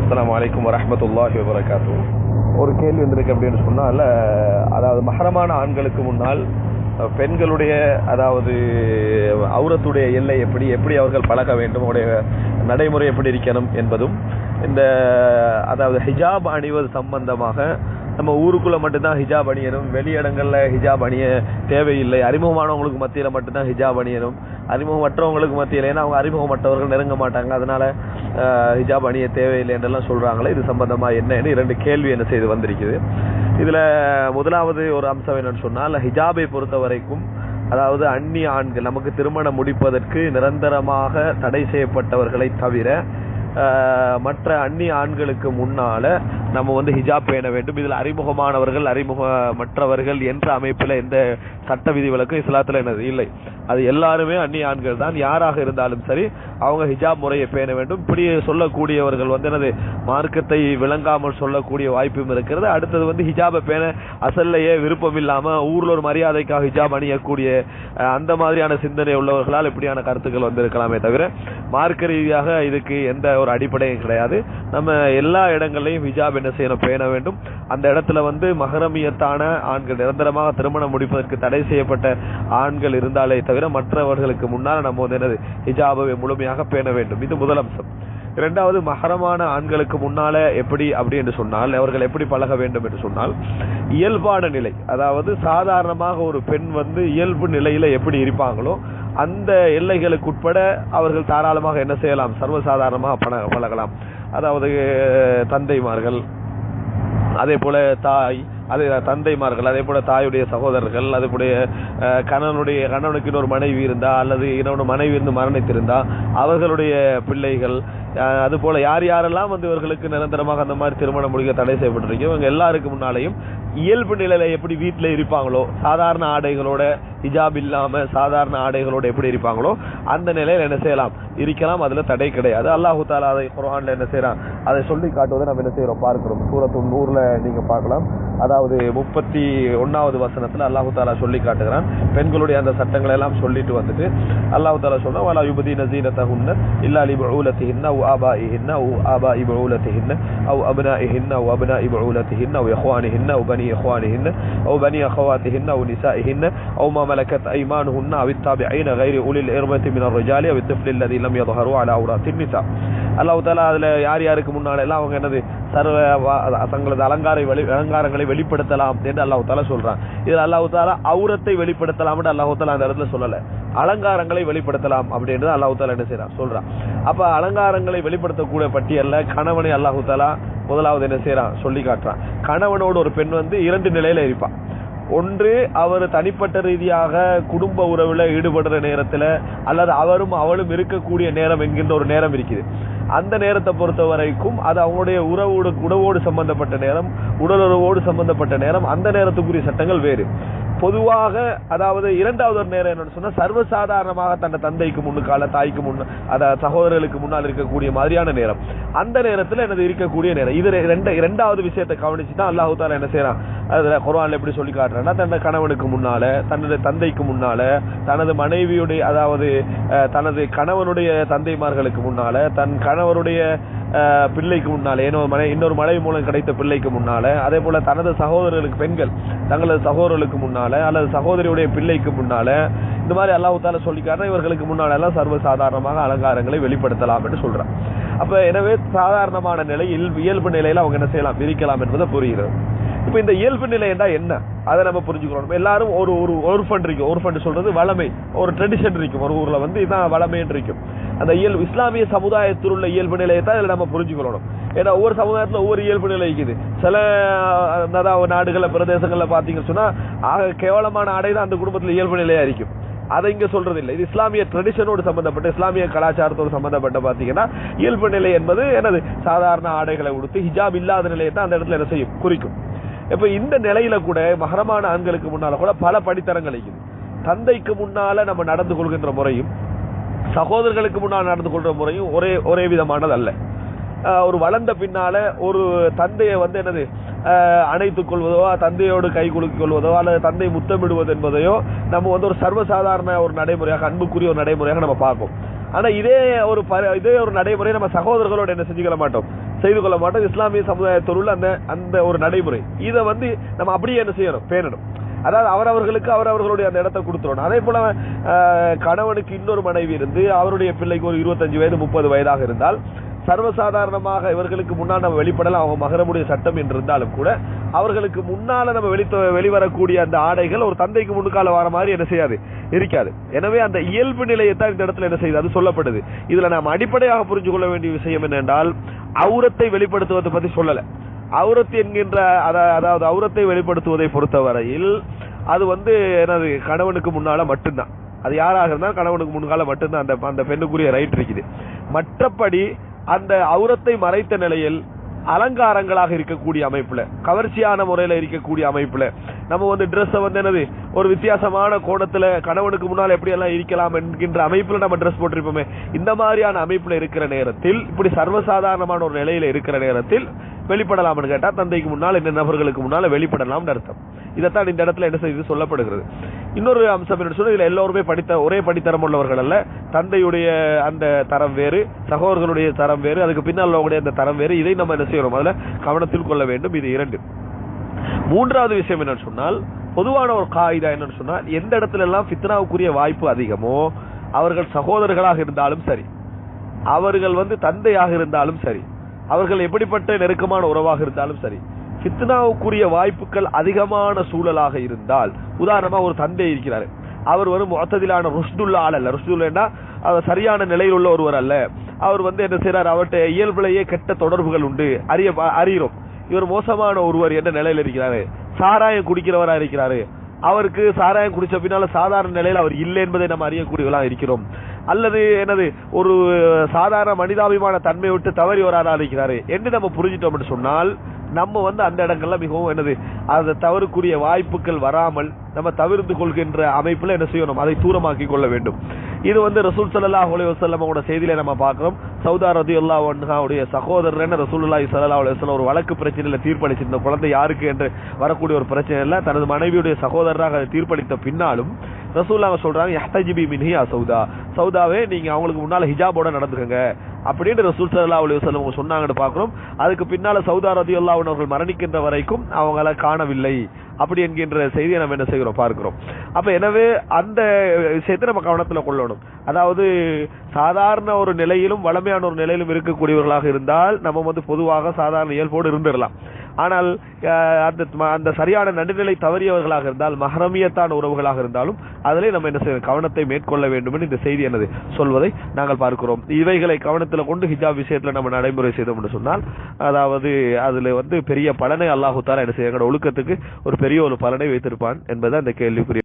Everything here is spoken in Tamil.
அஸ்ஸலாமு அலைக்கும் வரஹ்மத்துல்லாஹி வபரகாத்துஹு. ஒரு கேள்வி வந்திருக்கு அப்படின்னு சொன்னால், அதாவது மஹரமான ஆண்களுக்கு முன்னால் பெண்களுடைய அதாவது அவுரத்துடைய எல்லை எப்படி அவர்கள் பழக வேண்டும், அவருடைய நடைமுறை எப்படி இருக்கணும் என்பதும், இந்த அதாவது ஹிஜாப் அணிவது சம்பந்தமாக நம்ம ஊருக்குள்ள மட்டும்தான் ஹிஜாப் அணியணும், வெளியிடங்கள்ல ஹிஜாப் அணிய தேவையில்லை, அறிமுகமானவங்களுக்கு மத்தியில மட்டும்தான் ஹிஜாப் அணியணும், அறிமுகமற்றவங்களுக்கு மத்தியில், ஏன்னா அவங்க அறிமுகமற்றவர்கள் நெருங்க மாட்டாங்க, அதனால ஹிஜாப் அணிய தேவையில்லை என்றெல்லாம் சொல்றாங்களே, இது சம்பந்தமா என்னன்னு 2 கேள்வி என்ன செய்து வந்திருக்குது. இதுல முதலாவது ஒரு அம்சம் என்னன்னு சொன்னால், ஹிஜாபை பொறுத்த வரைக்கும் அதாவது அந்நிய ஆண்கள் நமக்கு திருமணம் முடிப்பதற்கு நிரந்தரமாக தடை செய்யப்பட்டவர்களை தவிர மற்ற அந்நிய ஆண்களுக்கு முன்னால நம்ம ஹிஜாப் பேண வேண்டும். இதில் அறிமுகமானவர்கள் அறிமுகமற்றவர்கள் என்ற அமைப்பில் எந்த சட்ட விதி விலக்கும் இஸ்லாத்துல என்னது இல்லை. அது எல்லாருமே அந்நிய ஆண்கள் தான், யாராக இருந்தாலும் சரி அவங்க ஹிஜாப் முறையை பேண வேண்டும். இப்படி சொல்லக்கூடியவர்கள் என்னது மார்க்கத்தை விளங்காமல் சொல்லக்கூடிய வாய்ப்பும் இருக்கிறது. அடுத்தது ஹிஜாபை பேண அசல்லையே விருப்பம் இல்லாம ஊர்ல ஒரு மரியாதைக்காக ஹிஜாப் அணியக்கூடிய அந்த மாதிரியான சிந்தனை உள்ளவர்களால் இப்படியான கருத்துக்கள் இருக்கலாமே தவிர மார்க்க ரீதியாக இதுக்கு எந்த ஒரு அடிப்படையும் கிடையாது. நம்ம எல்லா இடங்களையும் ஹிஜாப் என்ன செய்யணும், பேண வேண்டும். அந்த இடத்துல மஹரமியத்தான ஆண்கள், நிரந்தரமாக திருமணம் முடிப்பதற்கு தடை செய்யப்பட்ட ஆண்கள் இருந்தாலே தவிர மற்றவர்களுக்கு முன்னால் நம்ம என்னது ஹிஜாபை முழுமையாக பேண வேண்டும். இது முதல் அம்சம். இரண்டாவது, மஹரமான ஆண்களுக்கு முன்னால எப்படி அப்படி என்று சொன்னால் அவர்கள் எப்படி பழக வேண்டும் என்று சொன்னால், இயல்பான நிலை, அதாவது சாதாரணமாக ஒரு பெண் இயல்பு நிலையில எப்படி இருப்பாங்களோ அந்த எல்லைகளுக்கு உட்பட அவர்கள் தாராளமாக என்ன செய்யலாம், சர்வசாதாரணமாக பழகலாம். அதாவது தந்தைமார்கள், அதே போல தாய், அதே தந்தைமார்கள், அதே போல தாயுடைய சகோதரர்கள், அதே போல கணவனுக்கு இன்னொரு மனைவி இருந்தா அல்லது இன்னொரு மனைவி இருந்து மரணித்திருந்தா அவர்களுடைய பிள்ளைகள், அது போல யாரெல்லாம் இவர்களுக்கு நிரந்தரமாக அந்த மாதிரி திருமணம் முடிக்க தடை செய்யப்பட்டிருக்கோம் இவங்க எல்லாருக்கு முன்னாலேயும் இயல்பு நிலையில எப்படி வீட்டில் இருப்பாங்களோ, சாதாரண ஆடைகளோட, ஹிஜாப் இல்லாம சாதாரண ஆடைகளோட எப்படி இருப்பாங்களோ அந்த நிலையில என்ன செய்யலாம், இருக்கலாம். அதுல தடை கிடையாது. அல்லாஹு தஆலா அதை குர்ஆன்ல என்ன செய்யறான், அதை சொல்லி காட்டுவதை நம்ம என்ன செய்யறோம் பார்க்கிறோம். சூரத்துன் நூர்ல நீங்க பார்க்கலாம். அதாவது 31வது வசனத்துல அல்லாஹு தஆலா சொல்லி காட்டுகிறான். பெண்களுடைய அந்த சட்டங்களை எல்லாம் சொல்லிட்டு அல்லாஹு தஆலா சொல்றான், வலா யுபதீன ஸீனத்தஹுன்ன இல்லா லிபுஊலத்திஹின்ன வ ஆபாஇஹின்ன வ ஆபாஇ புஊலத்திஹின்ன அவ் அப்னாஇஹின்ன வ அப்னாஇ புஊலத்திஹின்ன வ இஹ்வானிஹின்ன வ பனி இஹ்வானிஹின்ன வ பனி அஹவாத்திஹின்ன வ நிசாஇஹின்ன வ மா மலக்கத் ஐமானுஹுன்ன அவ் التابعين غير أولي الإربة من الرجال أو الطفل الذي لم يظهروا على عورات النساء. அல்லாஹ் தஆலா அதுல யாருக்கு முன்னால எல்லாம் அவங்க என்னது சர்வ தங்களது அலங்காரங்களை வெளிப்படுத்தலாம் என்று அல்லாஹ் தஆலா சொல்றான். இதுல அல்லாஹ் தஆலா அவுரத்தை வெளிப்படுத்தலாம் என்று அல்லாஹ் தஆலா அந்த இடத்துல சொல்லல, அலங்காரங்களை வெளிப்படுத்தலாம் அப்படின்றது அல்லாஹ் தஆலா என்ன செய்றான் சொல்றான். அப்ப அலங்காரங்களை வெளிப்படுத்தக்கூடிய பட்டியல்ல கணவனை அல்லாஹ் தஆலா முதலாவது என்ன செய்றான் சொல்லி காட்டுறான். கணவனோடு ஒரு பெண் 2 நிலையில இருப்பான். ஒன்று, அவர் தனிப்பட்ட ரீதியாக குடும்ப உறவுல ஈடுபடுற நேரத்துல அல்லது அவரும் அவளும் இருக்கக்கூடிய நேரம் என்கின்ற ஒரு நேரம் இருக்குது. அந்த நேரத்தை பொறுத்த வரைக்கும் அது அவங்களுடைய உறவோடு சம்பந்தப்பட்ட நேரம், உடலுறவோடு சம்பந்தப்பட்ட நேரம். அந்த நேரத்துக்குரிய சட்டங்கள் வேறு. பொதுவாக அதாவது இரண்டாவது ஒரு நேரம் என்னன்னு சொன்னா, சர்வசாதாரணமாக தன் தந்தைக்கு முன்னுக்கால, தாய்க்கு முன்ன, அதாவது சகோதரர்களுக்கு முன்னால் இருக்கக்கூடிய மாதிரியான நேரம். அந்த நேரத்துல எனது இருக்கக்கூடிய நேரம். இது இரண்டாவது விஷயத்தை கவனிச்சுதான் அல்லாஹ் தஆலா என்ன செய்யறான், அதுல குர்ஆன்ல எப்படி சொல்லி காட்டுறான்னா, தன் கணவனுக்கு முன்னால, தன்னுடைய தந்தைக்கு முன்னால, தனது மனைவியுடைய அதாவது தனது கணவனுடைய தந்தைமார்களுக்கு முன்னால, தன் கணவருடைய பிள்ளைக்கு முன்னால, இன்னொரு மனைவி மூலம் கிடைத்த பிள்ளைக்கு முன்னால, அதே போல தனது சகோதரர்களுக்கு, பெண்கள் தங்களது சகோதரர்களுக்கு முன்னால அல்லது சகோதரியுடைய பிள்ளைக்கு முன்னால, இந்த மாதிரி அல்லாஹ் தஆலா சொல்லி காட்டுற இவர்களுக்கு முன்னால எல்லாம் சர்வசாதாரணமாக அலங்காரங்களை வெளிப்படுத்தலாம் என்று சொல்றான். அப்ப எனவே சாதாரணமான நிலையில் இயல்பு நிலையில அவங்க என்ன செய்யலாம், இருக்கலாம் என்பதை புரிகிறது. இப்ப இந்த இயல்பு நிலை என்றா என்ன, அதை நம்ம புரிஞ்சுக்கணும். எல்லாரும் ஒரு ஒர்ஃபண்ட் இருக்கும். ஒர்ஃபண்ட் சொல்றது வளமை, ஒரு ட்ரெடிஷன் இருக்கும். ஒரு ஊர்ல இதான் வளமைன்னு இருக்கும். அந்த இஸ்லாமிய சமுதாயத்தில் உள்ள இயல்பு நிலையை தான் இதுல நம்ம புரிஞ்சுக்கணும். ஏன்னா ஒவ்வொரு சமுதாயத்துல ஒவ்வொரு இயல்பு நிலை இருக்குது. சில நாடுகள்ல, பிரதேசங்கள்ல பாத்தீங்கன்னு சொன்னா கேவலமான ஆடை தான் அந்த குடும்பத்துல இயல்பு நிலையா இருக்கும். அதை இங்க சொல்றது இல்லை. இது இஸ்லாமிய ட்ரெடிஷனோடு சம்பந்தப்பட்ட, இஸ்லாமிய கலாச்சாரத்தோடு சம்பந்தப்பட்ட பாத்தீங்கன்னா இயல்பு நிலை என்பது என்னது, சாதாரண ஆடைகளை உடுத்து ஹிஜாப் இல்லாத நிலையை தான் அந்த இடத்துல என்ன செய்யும், குறிக்கும். இப்ப இந்த நிலையில கூட மஹரமான ஆண்களுக்கு முன்னால கூட பல படித்தரங்கள் இருக்குது. தந்தைக்கு முன்னால நம்ம நடந்து கொள்கின்ற முறையும் சகோதரர்களுக்கு முன்னால் நடந்து கொள்ற முறையும் ஒரே விதமானது அல்ல. ஒரு வளர்ந்த பின்னால ஒரு தந்தையை என்னது அணைத்துக் கொள்வதோ, தந்தையோடு கை குலுக்கிக் கொள்வதோ அல்லது தந்தை முத்தமிடுவது என்பதையோ நம்ம ஒரு சர்வசாதாரண ஒரு நடைமுறையாக, அன்புக்குரிய ஒரு நடைமுறையாக நம்ம பார்ப்போம். ஆனா இதே ஒரு நடைமுறை நம்ம சகோதரர்களோட என்ன செஞ்சுக்க மாட்டோம், செய்து கொள்ள மாட்டோம். இஸ்லாமிய சமுதாயத்தில் உள்ள அந்த ஒரு நடைமுறை இதை வந்து நம்ம அப்படியே என்ன செய்யணும், பேணணும். அதாவது அவரவர்களுக்கு அவரவர்களுடைய அந்த இடத்தை கொடுத்துடணும். அதே போல கணவனுக்கு இன்னொரு மனைவி இருந்து அவருடைய பிள்ளைக்கு ஒரு 25 வயது 30 வயதாக இருந்தால் சர்வசாதாரணமாக இவர்களுக்கு முன்னால் நம்ம வெளிப்படலாம். அவங்க மகரமுடைய சட்டம் என்று இருந்தாலும் கூட அவர்களுக்கு முன்னால நம்ம வெளிவரக்கூடிய அந்த ஆடைகள் ஒரு தந்தைக்கு முன்னுக்கால வர மாதிரி என்ன செய்யாது, இருக்காது. எனவே அந்த இயல்பு நிலையை தான் இந்த இடத்துல என்ன செய்யுது, அது சொல்லப்படுது. இதுல நாம் அடிப்படையாக புரிஞ்சு கொள்ள வேண்டிய விஷயம் என்னென்றால், அவுரத்தை வெளிப்படுத்துவதை பத்தி சொல்லல. அவுரத் என்கின்ற அதாவது அவுரத்தை வெளிப்படுத்துவதை பொறுத்தவரையில் அது வந்து என்னது, கணவனுக்கு முன்னால மட்டும்தான். அது யாராக இருந்தாலும் கணவனுக்கு முன்கால மட்டும்தான் அந்த பெண்ணுக்குரிய ரைட் இருக்குது. மற்றபடி அந்த அவுரத்தை மறைத்த நிலையில் அலங்காரங்களாக இருக்கக்கூடிய அமைப்புல, கவர்ச்சியான முறையில இருக்கக்கூடிய அமைப்புல நம்ம வந்து ட்ரெஸ் வந்து என்னது ஒரு வித்தியாசமான கோணத்துல கணவனுக்கு முன்னால் எப்படி எல்லாம் இருக்கலாம் என்கின்ற அமைப்புல நம்ம ட்ரெஸ் போட்டிருப்போமே, இந்த மாதிரியான அமைப்புல இருக்கிற நேரத்தில், இப்படி சர்வசாதாரணமான ஒரு நிலையில இருக்கிற நேரத்தில் வெளிப்படலாம்னு கேட்டா தந்தைக்கு முன்னால் இந்த நபர்களுக்கு முன்னால வெளிப்படலாம் அர்த்தம். இதைத்தான் இந்த இடத்துல என்ன செய்து சொல்லப்படுகிறது. இன்னொரு அம்சம் என்ன சொன்னா, இதுல எல்லோருமே ஒரே படித்தரம் உள்ளவர்கள் அல்ல. தந்தையுடைய அந்த தரம் வேறு, சகோதரர்களுடைய தரம் வேறு, அதுக்கு பின்னால் உள்ளவங்களுடைய அந்த தரம் வேறு. இதை நம்ம என்ன செய்யறோம், அதுல கவனத்தில் கொள்ள வேண்டும். இது இரண்டு. மூன்றாவது விஷயம் என்னன்னு சொன்னால், பொதுவான ஒரு காயிதா என்னன்னு சொன்னால், எந்த இடத்துல எல்லாம் ஃபித்னாவுக்குரிய வாய்ப்பு அதிகமோ அவர்கள் சகோதரர்களாக இருந்தாலும் சரி, அவர்கள் வந்து தந்தையாக இருந்தாலும் சரி, அவர்கள் எப்படிப்பட்ட நெருக்கமான உறவாக இருந்தாலும் சரி, ஃபித்னாவுக்குரிய வாய்ப்புகள் அதிகமான சூழலாக இருந்தால், உதாரணமா ஒரு தந்தை இருக்கிறாரு, அவர் ஒரு முஅத்ததிலான ருஷ்துல்லா ஆள் அல்ல. ருஷ்துல்லா அவர் சரியான நிலையில் உள்ள ஒருவர் அல்ல. அவர் வந்து என்ன செய்யறார், அவர்கிட்ட இயல்பிலேயே கெட்ட தொடர்புகள் உண்டு, அறிகிறோம். இவர் மோசமான ஒருவர் என்ற நிலையில் இருக்கிறாரு, சாராயம் குடிக்கிறவரா இருக்கிறாரு, அவருக்கு சாராயம் குடிச்ச பின்னால சாதாரண நிலையில் அவர் இல்லை என்பதை நம்ம அறியக்கூடியவர்களாக இருக்கிறோம். அல்லது என்னது, ஒரு சாதாரண மனிதாபிமான தன்மை விட்டு தவறி வராதா இருக்கிறாரு என்று நம்ம புரிஞ்சிட்டோம் சொன்னால், நம்ம வந்து அந்த இடங்கள்ல மிகவும் என்னது, அந்த தவறுக்குரிய வாய்ப்புகள் வராமல் நம்ம தவிர்த்து கொள்கின்ற அமைப்புல என்ன செய்யணும், அதை தூரமாக்கி கொள்ள வேண்டும். இது வந்து ரசூல் ஸல்லல்லாஹு அலைஹி வஸல்லம் செய்தியில நம்ம பார்க்கிறோம். சௌதா ரலியல்லாஹு அன்ஹாவுடைய சகோதரர் ரசூலுல்லாஹி ஸல்லல்லாஹு அலைஹி வஸல்லம் ஒரு வழக்கு பிரச்சனையில தீர்ப்பளிச்சிருந்த குழந்தை யாருக்கு என்று வரக்கூடிய ஒரு பிரச்சனை இல்ல, தனது மனைவியுடைய சகோதரராக தீர்ப்பளித்த பின்னாலும் ரசூலுல்லாஹ் சொல்றாங்க, யஹ்தஜிபி மின்ஹி யா சௌதா, சௌதாவே நீங்க அவங்களுக்கு முன்னால ஹிஜாபோட நடந்துக்கங்க அப்படின்னு ரசூல் ஸல்லல்லாஹு அலைஹி வஸல்லம் சொன்னாங்கன்னு பார்க்கிறோம். அதுக்கு பின்னால சௌதா ரலியல்லாஹு அன்ஹா அவர்கள் மரணிக்கின்ற வரைக்கும் அவங்கள காணவில்லை அப்படி என்கின்ற செய்தியை நம்ம என்ன செய்கிறோம், பார்க்கிறோம். அப்ப எனவே அந்த விஷயத்தை நம்ம கவனத்துல கொள்ளணும். அதாவது சாதாரண ஒரு நிலையிலும் வளமையான ஒரு நிலையிலும் இருக்கக்கூடியவர்களாக இருந்தால் நம்ம வந்து பொதுவாக சாதாரண இயல்போடு இருந்துடலாம். ஆனால் அந்த சரியான நடுநிலை தவறியவர்களாக இருந்தால், மஹ்ரமியத்தான உறவுகளாக இருந்தாலும் அதிலே நம்ம என்ன செய்ய கவனத்தை மேற்கொள்ள வேண்டும் என்று இந்த செய்தி என்னது சொல்வதை நாங்கள் பார்க்கிறோம். இவைகளை கவனத்தில் கொண்டு ஹிஜாப் விஷயத்துல நம்ம நடைமுறை செய்தோம் என்று சொன்னால், அதாவது அதுல வந்து பெரிய பலனை அல்லாஹு தஆலா என்ன செய்ய, எங்களோட ஒழுக்கத்துக்கு ஒரு பெரிய ஒரு பலனை வைத்திருப்பான் என்பது அந்த கேள்விக்குரிய